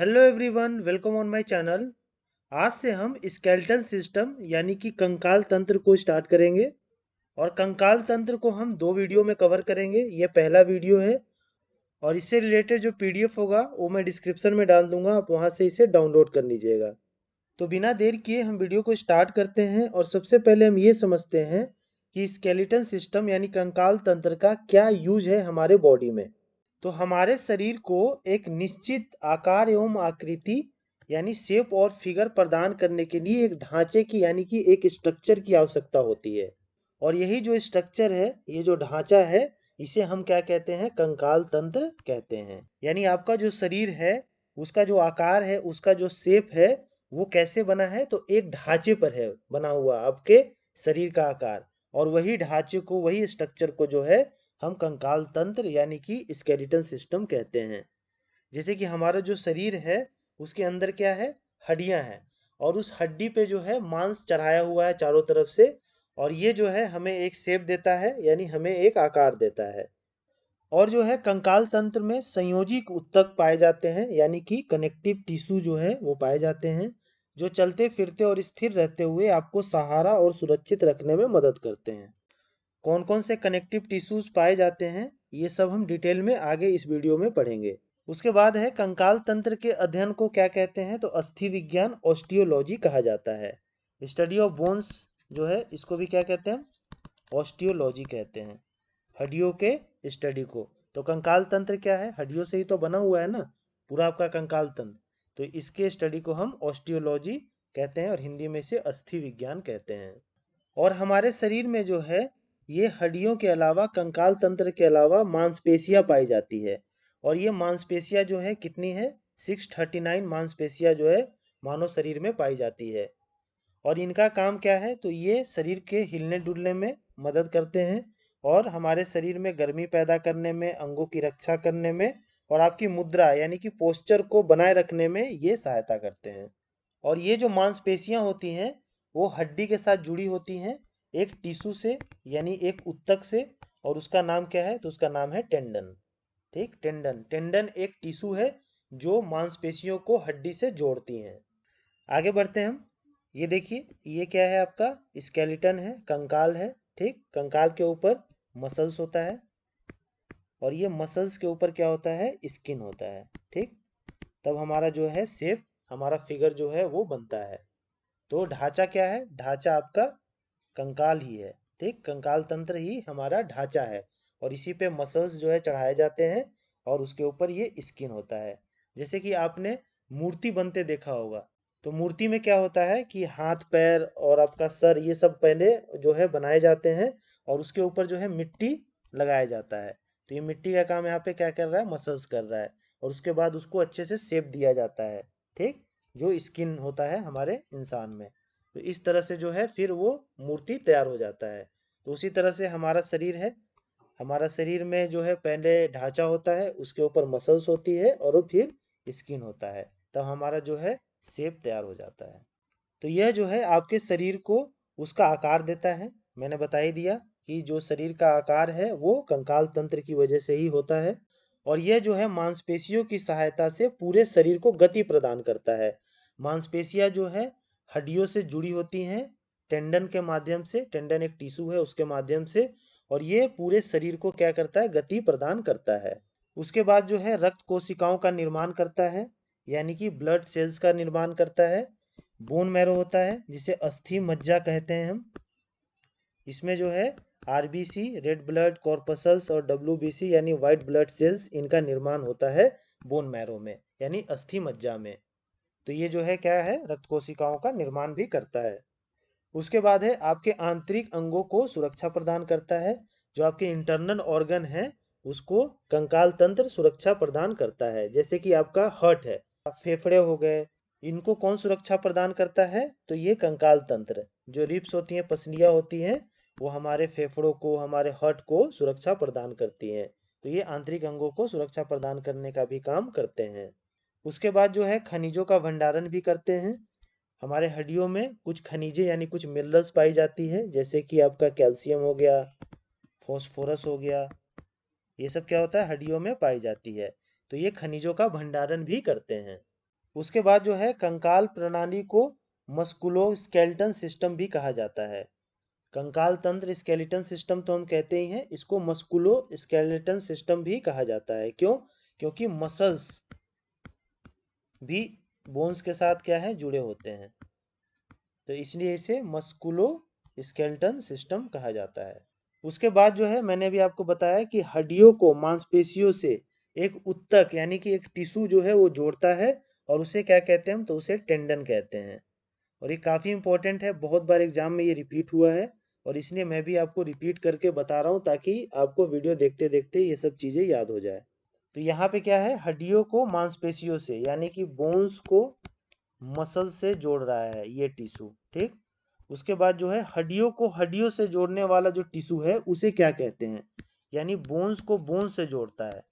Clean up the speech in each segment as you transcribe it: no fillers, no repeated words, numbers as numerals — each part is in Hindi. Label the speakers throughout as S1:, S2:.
S1: Hello everyone, welcome on my channel. आज से हम स्केलेटन सिस्टम यानी कि कंकाल तंत्र को स्टार्ट करेंगे। और कंकाल तंत्र को हम दो वीडियो में कवर करेंगे। ये पहला वीडियो है और इससे रिलेटेड जो पीडीएफ होगा वो मैं डिस्क्रिप्शन में डाल दूंगा, आप वहां से इसे डाउनलोड कर लीजिएगा। तो बिना देर किए हम वीडियो को स्टार्ट करते हैं और सबसे पहले हम ये समझते हैं कि स्केलेटन सिस्टम यानी कंकाल तंत्र का क्या यूज है हमारे बॉडी में। तो हमारे शरीर को एक निश्चित आकार एवं आकृति यानी शेप और फिगर प्रदान करने के लिए एक ढांचे की यानी कि एक स्ट्रक्चर की आवश्यकता होती है। और यही जो स्ट्रक्चर है, ये जो ढांचा है, इसे हम क्या कहते हैं? कंकाल तंत्र कहते हैं। यानी आपका जो शरीर है, उसका जो आकार है, उसका जो शेप है, वो कैसे बना है? तो एक ढांचे पर है बना हुआ आपके शरीर का आकार। और वही ढांचे को, वही स्ट्रक्चर को जो है हम कंकाल तंत्र यानी कि स्केलेटन सिस्टम कहते हैं। जैसे कि हमारा जो शरीर है, उसके अंदर क्या है? हड्डियां हैं। और उस हड्डी पे जो है मांस चढ़ाया हुआ है चारों तरफ से। और ये जो है हमें एक शेप देता है, यानी हमें एक आकार देता है। और जो है कंकाल तंत्र में संयोजी ऊतक पाए जाते हैं, यानी कि कनेक्टिव टिश्यू जो है वो पाए जाते हैं, जो चलते फिरते और स्थिर रहते हुए आपको सहारा और सुरक्षित रखने में मदद करते हैं। कौन कौन से कनेक्टिव टिश्यूज पाए जाते हैं, ये सब हम डिटेल में आगे इस वीडियो में पढ़ेंगे। उसके बाद है कंकाल तंत्र के अध्ययन को क्या कहते हैं? तो अस्थि विज्ञान, ऑस्टियोलॉजी कहा जाता है। स्टडी ऑफ बोन्स जो है, इसको भी क्या कहते हैं? ऑस्टियोलॉजी कहते हैं, हड्डियों के स्टडी को। तो कंकाल तंत्र क्या है? हड्डियों से ही तो बना हुआ है ना पूरा आपका कंकाल तंत्र। तो इसके स्टडी को हम ऑस्टियोलॉजी कहते हैं और हिंदी में इसे अस्थि विज्ञान कहते हैं। और हमारे शरीर में जो है, ये हड्डियों के अलावा, कंकाल तंत्र के अलावा मांसपेशियां पाई जाती है। और ये मांसपेशियां जो है कितनी है? 639 मांसपेशियां जो है मानव शरीर में पाई जाती है। और इनका काम क्या है? तो ये शरीर के हिलने डुलने में मदद करते हैं और हमारे शरीर में गर्मी पैदा करने में, अंगों की रक्षा करने में और आपकी मुद्रा यानी कि पोस्चर को बनाए रखने में ये सहायता करते हैं। और ये जो मांसपेशियां होती हैं, वो हड्डी के साथ जुड़ी होती हैं एक टिश्यू से, यानी एक उत्तक से। और उसका नाम क्या है? तो उसका नाम है टेंडन। ठीक, टेंडन। टेंडन एक टिश्यू है जो मांसपेशियों को हड्डी से जोड़ती हैं। आगे बढ़ते हैं हम। ये देखिए, ये क्या है? आपका स्केलेटन है, कंकाल है। ठीक, कंकाल के ऊपर मसल्स होता है और ये मसल्स के ऊपर क्या होता है? स्किन होता है। ठीक, तब हमारा जो है शेप, हमारा फिगर जो है वो बनता है। तो ढांचा क्या है? ढांचा आपका कंकाल ही है। ठीक, कंकाल तंत्र ही हमारा ढांचा है। और इसी पे मसल्स जो है चढ़ाए जाते हैं और उसके ऊपर ये स्किन होता है। जैसे कि आपने मूर्ति बनते देखा होगा, तो मूर्ति में क्या होता है कि हाथ पैर और आपका सर, ये सब पहले जो है बनाए जाते हैं और उसके ऊपर जो है मिट्टी लगाया जाता है। तो ये मिट्टी का काम यहाँ पे क्या कर रहा है? मसल्स कर रहा है। और उसके बाद उसको अच्छे से शेप दिया जाता है। ठीक, जो स्किन होता है हमारे इंसान में। तो इस तरह से जो है फिर वो मूर्ति तैयार हो जाता है। तो उसी तरह से हमारा शरीर है। हमारा शरीर में जो है पहले ढांचा होता है, उसके ऊपर मसल्स होती है और वो फिर स्किन होता है। तब हमारा जो है शेप तैयार हो जाता है। तो यह जो है आपके शरीर को उसका आकार देता है। मैंने बता ही दिया कि जो शरीर का आकार है वो कंकाल तंत्र की वजह से ही होता है। और यह जो है मांसपेशियों की सहायता से पूरे शरीर को गति प्रदान करता है। मांसपेशियां जो है हड्डियों से जुड़ी होती हैं टेंडन के माध्यम से। टेंडन एक टिश्यू है, उसके माध्यम से। और ये पूरे शरीर को क्या करता है? गति प्रदान करता है। उसके बाद जो है रक्त कोशिकाओं का निर्माण करता है, यानी कि ब्लड सेल्स का निर्माण करता है। बोन मैरो होता है, जिसे अस्थि मज्जा कहते हैं हम। इसमें जो है आरबीसी, रेड ब्लड कॉर्पसल्स और डब्ल्यूबीसी यानी वाइट ब्लड सेल्स, इनका निर्माण होता है बोन मैरो में, यानी अस्थि मज्जा में। तो ये जो है क्या है? रक्त कोशिकाओं का निर्माण भी करता है। उसके बाद है आपके आंतरिक अंगों को सुरक्षा प्रदान करता है। जो आपके इंटरनल ऑर्गन है, उसको कंकाल तंत्र सुरक्षा प्रदान करता है। जैसे कि आपका हार्ट है, फेफड़े हो गए, इनको कौन सुरक्षा प्रदान करता है? तो ये कंकाल तंत्र। जो रिब्स होती हैं, पसलियाँ होती हैं, वो हमारे फेफड़ों को, हमारे हार्ट को सुरक्षा प्रदान करती हैं। तो ये आंतरिक अंगों को सुरक्षा प्रदान करने का भी काम करते हैं। उसके बाद जो है खनिजों का भंडारण भी करते हैं। हमारे हड्डियों में कुछ खनिजें यानी कुछ मिनरल्स पाई जाती है, जैसे कि आपका कैल्शियम हो गया, फॉस्फोरस हो गया। ये सब क्या होता है? हड्डियों में पाई जाती है। तो ये खनिजों का भंडारण भी करते हैं। उसके बाद जो है कंकाल प्रणाली को मस्कुलोस्केलेटन सिस्टम भी कहा जाता है। कंकाल तंत्र स्केलेटन सिस्टम तो हम कहते ही हैं, इसको मस्कुलो स्केलेटन सिस्टम भी कहा जाता है। क्यों? क्योंकि मसल्स भी बोन्स के साथ क्या है, जुड़े होते हैं, तो इसलिए इसे मस्कुलो स्केलेटन सिस्टम कहा जाता है। उसके बाद जो है मैंने अभी आपको बताया कि हड्डियों को मांसपेशियों से एक उत्तक यानी कि एक टिश्यू जो है वो जोड़ता है, और उसे क्या कहते हैं हम, तो उसे टेंडन कहते हैं। और ये काफ़ी इंपॉर्टेंट है, बहुत बार एग्जाम में ये रिपीट हुआ है, और इसलिए मैं भी आपको रिपीट करके बता रहा हूँ ताकि आपको वीडियो देखते देखते ये सब चीज़ें याद हो जाए। तो यहाँ पे क्या है, हड्डियों को मांसपेशियों से यानी कि बोन्स को मसल से जोड़ रहा है ये टिश्यू, ठीक। उसके बाद जो है हड्डियों को हड्डियों से जोड़ने वाला जो टिश्यू है उसे क्या कहते हैं, यानी बोन्स को बोन्स से जोड़ता है,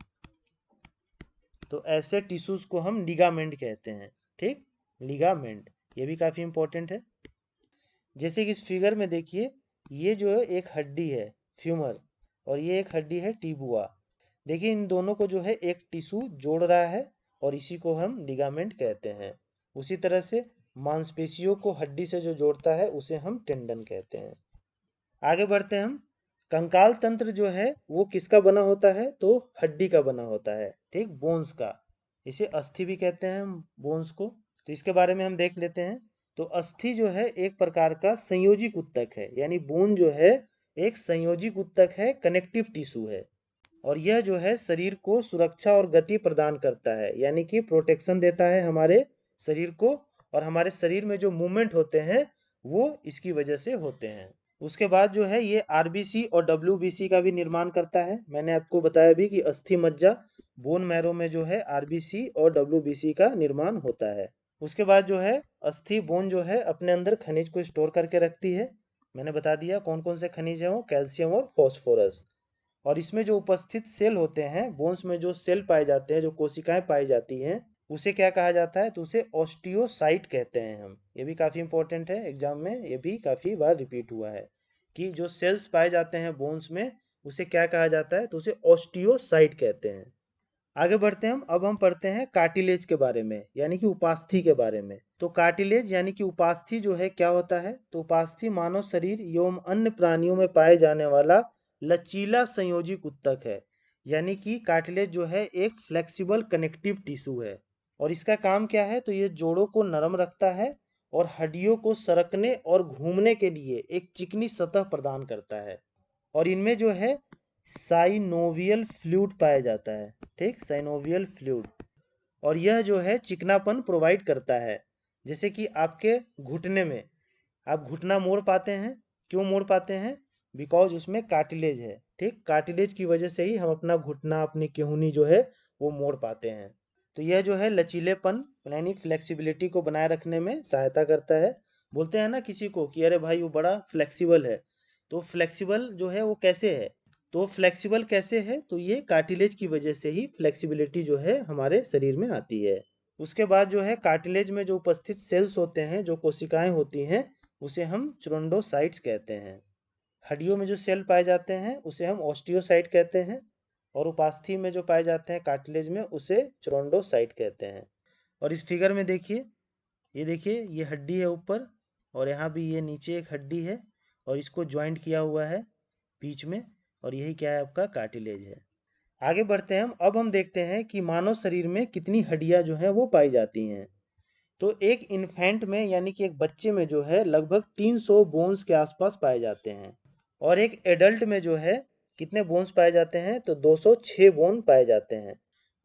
S1: तो ऐसे टिश्यूज को हम लिगामेंट कहते हैं, ठीक। लिगामेंट ये भी काफ़ी इंपॉर्टेंट है। जैसे कि इस फिगर में देखिए, ये जो है एक हड्डी है फ्यूमर, और ये एक हड्डी है टिबुआ। देखिए इन दोनों को जो है एक टिश्यू जोड़ रहा है, और इसी को हम लिगामेंट कहते हैं। उसी तरह से मांसपेशियों को हड्डी से जो जोड़ता है उसे हम टेंडन कहते हैं। आगे बढ़ते हैं हम। कंकाल तंत्र जो है वो किसका बना होता है, तो हड्डी का बना होता है, ठीक, बोन्स का। इसे अस्थि भी कहते हैं हम बोन्स को। तो इसके बारे में हम देख लेते हैं। तो अस्थि जो है एक प्रकार का संयोजिक उत्तक है, यानी बोन जो है एक संयोजिक उत्तक है, कनेक्टिव टिश्यू है। और यह जो है शरीर को सुरक्षा और गति प्रदान करता है, यानी कि प्रोटेक्शन देता है हमारे शरीर को, और हमारे शरीर में जो मूवमेंट होते हैं वो इसकी वजह से होते हैं। उसके बाद जो है ये आरबीसी और डब्ल्यूबीसी का भी निर्माण करता है। मैंने आपको बताया भी कि अस्थि मज्जा बोन मैरो में जो है आरबीसी और डब्ल्यूबीसी का निर्माण होता है। उसके बाद जो है अस्थि बोन जो है अपने अंदर खनिज को स्टोर करके रखती है। मैंने बता दिया कौन कौन से खनिज हैं, वो कैल्शियम और फॉस्फोरस। और इसमें जो उपस्थित सेल होते हैं, बोन्स में जो सेल पाए जाते हैं, जो कोशिकाएं पाई जाती हैं, उसे क्या कहा जाता है, तो उसे ऑस्टियोसाइट कहते हैं हम। ये भी काफ़ी इंपॉर्टेंट है, एग्जाम में ये भी काफ़ी बार रिपीट हुआ है कि जो सेल्स पाए जाते हैं बोन्स में उसे क्या कहा जाता है, तो उसे ऑस्टियोसाइट कहते हैं। आगे बढ़ते हैं हम। अब हम पढ़ते हैं कार्टिलेज के बारे में, यानी कि उपास्थि के बारे में। तो कार्टिलेज यानी कि उपास्थि जो है क्या होता है, तो उपास्थि मानव शरीर एवं अन्य प्राणियों में पाए जाने वाला लचीला संयोजिक उत्तक है। यानी कि कार्टिलेज जो है एक फ्लेक्सिबल कनेक्टिव टिश्यू है, और इसका काम क्या है, तो ये जोड़ों को नरम रखता है और हड्डियों को सरकने और घूमने के लिए एक चिकनी सतह प्रदान करता है। और इनमें जो है साइनोवियल फ्लूइड पाया जाता है, ठीक, साइनोवियल फ्लूइड। और यह जो है चिकनापन प्रोवाइड करता है। जैसे कि आपके घुटने में आप घुटना मोड़ पाते हैं, क्यों मोड़ पाते हैं, बिकॉज उसमें कार्टिलेज है, ठीक। कार्टिलेज की वजह से ही हम अपना घुटना, अपनी केहूनी जो है वो मोड़ पाते हैं। तो यह जो है लचीलेपन यानी फ्लेक्सिबिलिटी को बनाए रखने में सहायता करता है। बोलते हैं ना किसी को कि अरे भाई वो बड़ा फ्लेक्सिबल है, तो फ्लेक्सिबल जो है वो कैसे है, तो फ्लेक्सिबल कैसे है, तो ये कार्टिलेज की वजह से ही फ्लेक्सिबिलिटी जो है हमारे शरीर में आती है। उसके बाद जो है कार्टिलेज में जो उपस्थित सेल्स होते हैं, जो कोशिकाएं होती हैं, उसे हम चुरंडोसाइट्स कहते हैं। हड्डियों में जो सेल पाए जाते हैं उसे हम ऑस्टियोसाइट कहते हैं, और उपास्थि में जो पाए जाते हैं कार्टिलेज में उसे चुरंडोसाइट कहते हैं। और इस फिगर में देखिए, ये देखिए ये हड्डी है ऊपर, और यहाँ भी ये नीचे एक हड्डी है, और इसको ज्वाइंट किया हुआ है बीच में, और यही क्या है, आपका कार्टिलेज है। आगे बढ़ते हैं हम। अब हम देखते हैं कि मानव शरीर में कितनी हड्डियां जो हैं वो पाई जाती हैं। तो एक इन्फेंट में यानी कि एक बच्चे में जो है लगभग 300 बोन्स के आसपास पाए जाते हैं, और एक एडल्ट में जो है कितने बोन्स पाए जाते हैं, तो 206 बोन पाए जाते हैं।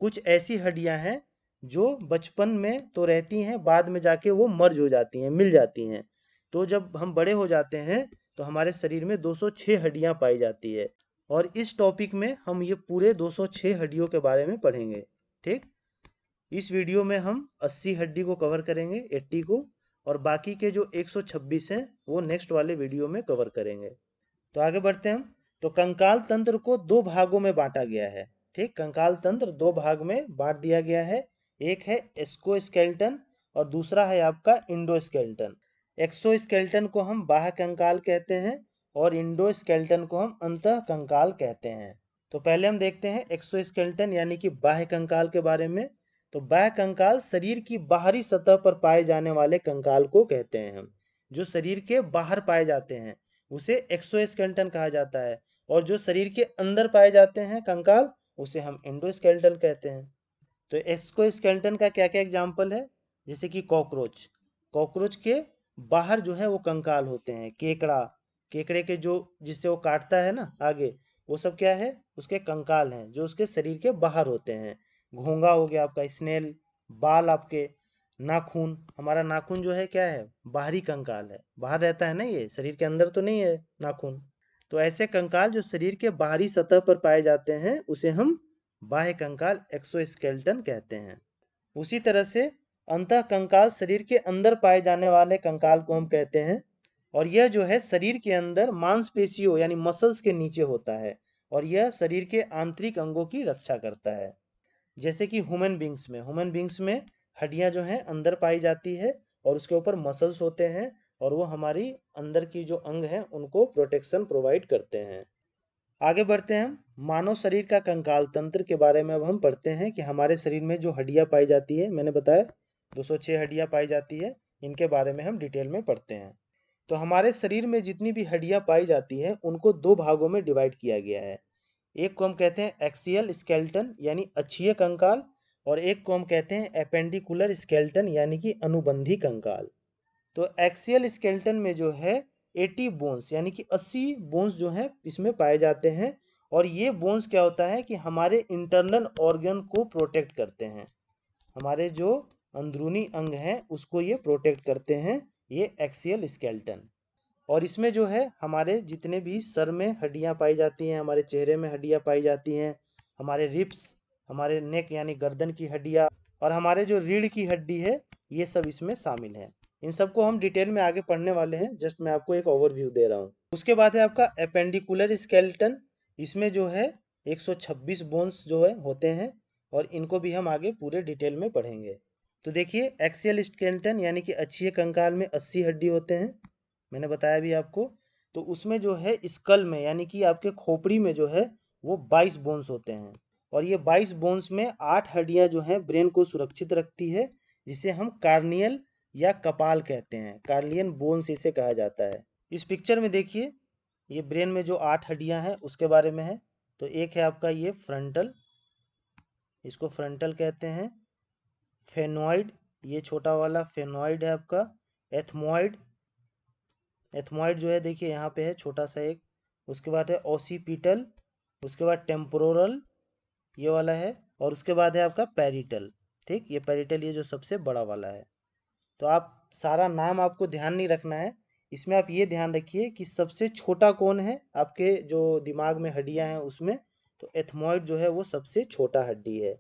S1: कुछ ऐसी हड्डियां हैं जो बचपन में तो रहती हैं, बाद में जाके वो मर्ज हो जाती हैं, मिल जाती हैं। तो जब हम बड़े हो जाते हैं तो हमारे शरीर में 206 हड्डियां पाई जाती है, और इस टॉपिक में हम ये पूरे 206 हड्डियों के बारे में पढ़ेंगे, ठीक। इस वीडियो में हम 80 हड्डी को कवर करेंगे, 80 को, और बाकी के जो 126 हैं वो नेक्स्ट वाले वीडियो में कवर करेंगे। तो आगे बढ़ते हैं हम। तो कंकाल तंत्र को दो भागों में बांटा गया है, ठीक। कंकाल तंत्र दो भाग में बांट दिया गया है। एक है एक्सोस्केलेटन और दूसरा है आपका इंडोस्केलेटन। एक्सोस्केलेटन को हम बाह्य कंकाल कहते हैं, और इंडोस्केलेटन को हम अंतः कंकाल कहते हैं। तो पहले हम देखते हैं एक्सोस्केलेटन यानी कि बाह्य कंकाल के बारे में। तो बाह्य कंकाल शरीर की बाहरी सतह पर पाए जाने वाले कंकाल को कहते हैं हम। जो शरीर के बाहर पाए जाते हैं उसे एक्सोस्केलेटन कहा जाता है, और जो शरीर के अंदर पाए जाते हैं कंकाल उसे हम एंडोस्केलेटन कहते हैं। तो एक्सोस्केलेटन का क्या क्या एग्जाम्पल है, जैसे कि कॉकरोच। कॉकरोच के बाहर जो है वो कंकाल होते हैं। केकड़ा, केकड़े के जो जिससे वो काटता है ना आगे, वो सब क्या है, उसके कंकाल हैं जो उसके शरीर के बाहर होते हैं। घोंगा हो गया आपका, स्नेल। बाल आपके, नाखून, हमारा नाखून जो है क्या है, बाहरी कंकाल है, बाहर रहता है ना, ये शरीर के अंदर तो नहीं है नाखून। तो ऐसे कंकाल जो शरीर के बाहरी सतह पर पाए जाते हैं उसे हम बाह्य कंकाल एक्सोस्केलेटन कहते हैं। उसी तरह से अंतः कंकाल शरीर के अंदर पाए जाने वाले कंकाल को हम कहते हैं, और यह जो है शरीर के अंदर मांसपेशियों यानी मसल्स के नीचे होता है, और यह शरीर के आंतरिक अंगों की रक्षा करता है। जैसे कि ह्यूमन बींग्स में हड्डियां जो हैं अंदर पाई जाती है, और उसके ऊपर मसल्स होते हैं, और वो हमारी अंदर की जो अंग हैं उनको प्रोटेक्शन प्रोवाइड करते हैं। आगे बढ़ते हैं हम मानव शरीर का कंकाल तंत्र के बारे में। अब हम पढ़ते हैं कि हमारे शरीर में जो हड्डियां पाई जाती है, मैंने बताया 206 हड्डियां पाई जाती है, इनके बारे में हम डिटेल में पढ़ते हैं। तो हमारे शरीर में जितनी भी हड्डियां पाई जाती हैं उनको दो भागों में डिवाइड किया गया है। एक को हम कहते हैं एक्सियल स्केलेटन यानी अक्षीय कंकाल, और एक को हम कहते हैं एपेंडिकुलर स्केलेटन यानी कि अनुबंधी कंकाल। तो एक्सियल स्केलेटन में जो है 80 बोन्स यानी कि 80 बोन्स जो हैं इसमें पाए जाते हैं, और ये बोन्स क्या होता है कि हमारे इंटरनल ऑर्गन को प्रोटेक्ट करते हैं। हमारे जो अंदरूनी अंग हैं उसको ये प्रोटेक्ट करते हैं, ये एक्सियल स्केलेटन। और इसमें जो है हमारे जितने भी सर में हड्डियां पाई जाती हैं, हमारे चेहरे में हड्डियां पाई जाती हैं, हमारे रिब्स, हमारे नेक यानी गर्दन की हड्डियां, और हमारे जो रीढ़ की हड्डी है, ये सब इसमें शामिल हैं। इन सबको हम डिटेल में आगे पढ़ने वाले हैं, जस्ट मैं आपको एक ओवरव्यू दे रहा हूँ। उसके बाद है आपका एपेंडिकुलर स्केलेटन। इसमें जो है 126 बोन्स जो है होते हैं, और इनको भी हम आगे पूरे डिटेल में पढ़ेंगे। तो देखिए एक्सियल स्केलेटन यानी कि अक्षीय कंकाल में 80 हड्डी होते हैं, मैंने बताया भी आपको। तो उसमें जो है स्कल में यानी कि आपके खोपड़ी में जो है वो 22 बोन्स होते हैं, और ये 22 बोन्स में 8 हड्डियां जो हैं ब्रेन को सुरक्षित रखती है, जिसे हम कार्नियल या कपाल कहते हैं। कार्नियल बोन्स इसे कहा जाता है। इस पिक्चर में देखिए, ये ब्रेन में जो 8 हड्डियां हैं उसके बारे में है। तो एक है आपका ये फ्रंटल, इसको फ्रंटल कहते हैं। फेनॉइड, ये छोटा वाला फेनॉइड है आपका। एथमॉइड, एथमॉइड जो है देखिए यहाँ पे है छोटा सा एक। उसके बाद है ओसिपिटल, उसके बाद टेम्पोरल, ये वाला है, और उसके बाद है आपका पेरिटल। ठीक, ये पेरिटल ये जो सबसे बड़ा वाला है। तो आप सारा नाम आपको ध्यान नहीं रखना है, इसमें आप ये ध्यान रखिए कि सबसे छोटा कौन है आपके जो दिमाग में हड्डियां हैं उसमें। तो एथमॉइड जो है वो सबसे छोटा हड्डी है।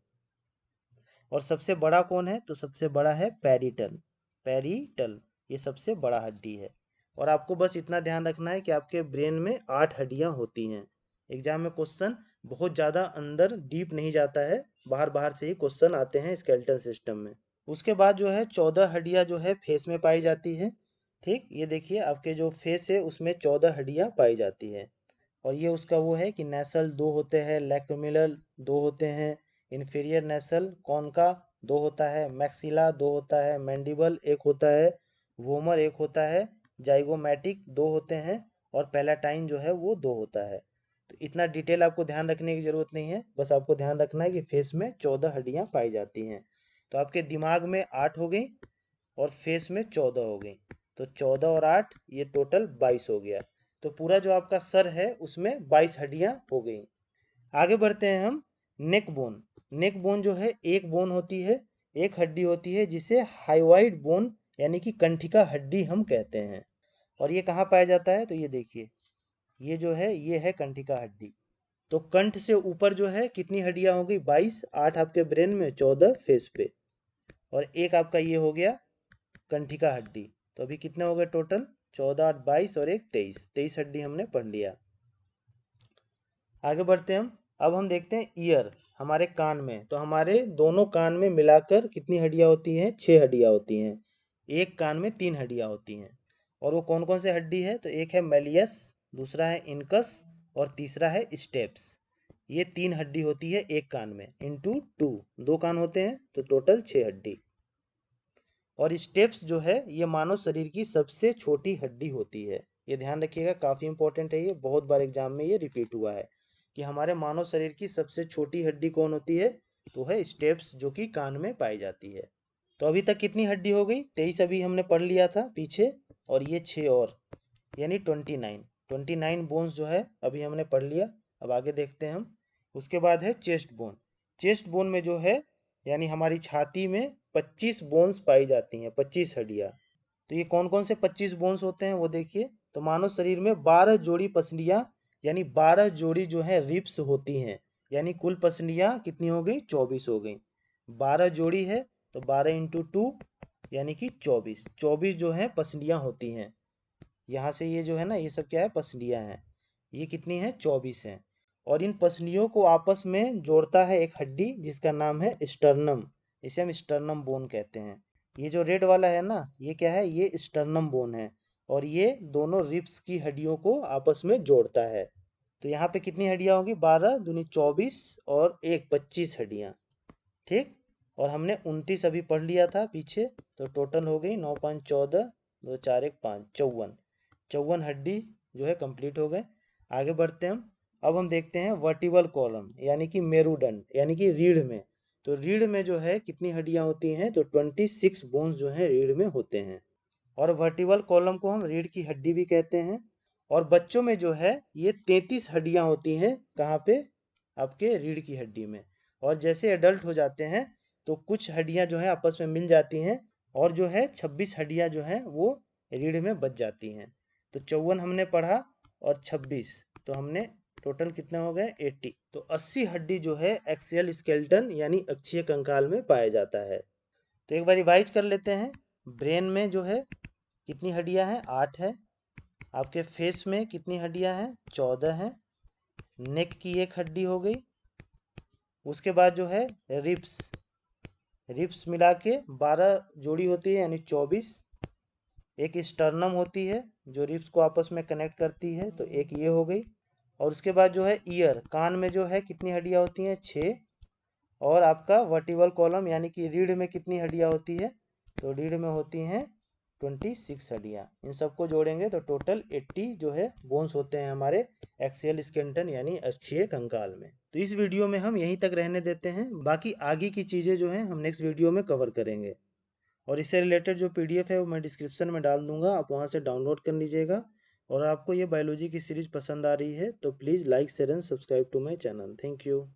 S1: और सबसे बड़ा कौन है, तो सबसे बड़ा है पेरिटल। पेरिटल ये सबसे बड़ा हड्डी है। और आपको बस इतना ध्यान रखना है कि आपके ब्रेन में 8 हड्डियां होती हैं। एग्जाम में क्वेश्चन बहुत ज़्यादा अंदर डीप नहीं जाता है, बाहर बाहर से ही क्वेश्चन आते हैं स्केलेटल सिस्टम में। उसके बाद जो है 14 हड्डियां जो है फेस में पाई जाती है। ठीक, ये देखिए आपके जो फेस है उसमें 14 हड्डियां पाई जाती है। और ये उसका वो है कि नेसल 2 होते हैं, लैक्रिमल 2 होते हैं, इन्फीरियर नेसल कौन का 2 होता है, मैक्सिला 2 होता है, मैंडिबल 1 होता है, वोमर 1 होता है, जाइगोमैटिक 2 होते हैं, और पैलाटाइन जो है वो 2 होता है। तो इतना डिटेल आपको ध्यान रखने की ज़रूरत नहीं है, बस आपको ध्यान रखना है कि फेस में 14 हड्डियाँ पाई जाती हैं। तो आपके दिमाग में 8 हो गई, और फेस में 14 हो गई। तो 14 और 8 ये टोटल 22 हो गया। तो पूरा जो आपका सर है उसमें 22 हड्डियां हो गई। आगे बढ़ते हैं हम। नेक बोन। नेक बोन जो है एक बोन होती है, एक हड्डी होती है जिसे हाइवाइड बोन यानी कि कंठिका हड्डी हम कहते हैं। और ये कहाँ पाया जाता है, तो ये देखिए, ये जो है ये है कंठिका हड्डी। तो कंठ से ऊपर जो है कितनी हड्डियां हो गई, 22। 8 आपके ब्रेन में, 14 फेस पे, और एक आपका ये हो गया कंठिका हड्डी। तो अभी कितने हो गए टोटल, 14 8 22 और एक 23, 23 हड्डी हमने पढ़ लिया। आगे बढ़ते हैं हम। अब हम देखते हैं ईयर, हमारे कान में। तो हमारे दोनों कान में मिलाकर कितनी हड्डियां होती हैं, 6 हड्डियां होती हैं। एक कान में 3 हड्डियां होती हैं। और वो कौन कौन से हड्डी है, तो एक है मेलियस, दूसरा है इनकस, और तीसरा है स्टेप्स। ये 3 हड्डी होती है एक कान में, इंटू 2, 2 कान होते हैं तो टोटल 6 हड्डी। और स्टेप्स जो है ये मानव शरीर की सबसे छोटी हड्डी होती है। ये ध्यान रखिएगा, काफ़ी इंपॉर्टेंट है, ये बहुत बार एग्जाम में ये रिपीट हुआ है कि हमारे मानव शरीर की सबसे छोटी हड्डी कौन होती है, तो है स्टेप्स, जो कि कान में पाई जाती है। तो अभी तक कितनी हड्डी हो गई, 23 अभी हमने पढ़ लिया था पीछे, और ये 6 और, यानी 29 बोन्स जो है अभी हमने पढ़ लिया। अब आगे देखते हैं हम। उसके बाद है चेस्ट बोन। चेस्ट बोन में जो है, यानी हमारी छाती में 25 बोन्स पाई जाती हैं, 25 हड्डियाँ। तो ये कौन कौन से 25 बोन्स होते हैं वो देखिए। तो मानव शरीर में 12 जोड़ी पसलियाँ, यानी 12 जोड़ी जो है रिब्स होती हैं, यानी कुल पसलियाँ कितनी हो गई, 24 हो गई। 12 जोड़ी है तो 12 इंटू 2 यानी कि 24, 24 जो है पसलियाँ होती हैं। यहाँ से ये जो है ना, ये सब क्या है, पसलियाँ हैं। ये कितनी है, 24 हैं। और इन पसलियों को आपस में जोड़ता है एक हड्डी जिसका नाम है स्टर्नम। इसे हम स्टर्नम बोन कहते हैं। ये जो रेड वाला है ना, ये क्या है, ये स्टर्नम बोन है। और ये दोनों रिब्स की हड्डियों को आपस में जोड़ता है। तो यहाँ पे कितनी हड्डियाँ होगी, 12 दूनी 24 और एक 25 हड्डियाँ। ठीक। और हमने 29 अभी पढ़ लिया था पीछे, तो टोटल हो गई 9 5 14, 2 4 1 5, 54। 54 हड्डी जो है कंप्लीट हो गए। आगे बढ़ते हैं हम। अब हम देखते हैं वर्टिबल कॉलम, यानी कि मेरुदंड, यानी कि रीढ़ में। तो रीढ़ में जो है कितनी हड्डियां होती हैं, तो 26 बोन्स जो है रीढ़ में होते हैं। और वर्टिबल कॉलम को हम रीढ़ की हड्डी भी कहते हैं। और बच्चों में जो है ये 33 हड्डियां होती हैं, कहाँ पे, आपके रीढ़ की हड्डी में। और जैसे एडल्ट हो जाते हैं तो कुछ हड्डियां जो है आपस में मिल जाती हैं, और जो है 26 हड्डियां जो हैं वो रीढ़ में बच जाती हैं। तो 54 हमने पढ़ा और 26, तो हमने टोटल कितने हो गए, 80। तो 80 हड्डी जो है एक्सियल स्केलेटन यानी अक्षीय कंकाल में पाया जाता है। तो एक बार रिवाइज कर लेते हैं। ब्रेन में जो है कितनी हड्डियां हैं, 8 है। आपके फेस में कितनी हड्डियां हैं, 14 हैं। नेक की एक हड्डी हो गई। उसके बाद जो है रिब्स, रिब्स मिला के 12 जोड़ी होती है, यानी 24। एक स्टर्नम होती है जो रिब्स को आपस में कनेक्ट करती है, तो एक ये हो गई। और उसके बाद जो है ईयर, कान में जो है कितनी हड्डियां होती हैं, 6। और आपका वर्टिबल कॉलम यानी कि रीढ़ में कितनी हड्डियां होती है, तो रीढ़ में होती हैं 26 हड्डियां। इन सबको जोड़ेंगे तो टोटल 80 जो है बोन्स होते हैं हमारे एक्सियल स्केलेटन यानी अक्षीय कंकाल में। तो इस वीडियो में हम यहीं तक रहने देते हैं, बाकी आगे की चीज़ें जो हैं हम नेक्स्ट वीडियो में कवर करेंगे। और इससे रिलेटेड जो पीडीएफ है वो मैं डिस्क्रिप्शन में डाल दूंगा, आप वहाँ से डाउनलोड कर लीजिएगा। और आपको ये बायोलॉजी की सीरीज़ पसंद आ रही है तो please like share and subscribe to my channel. Thank you.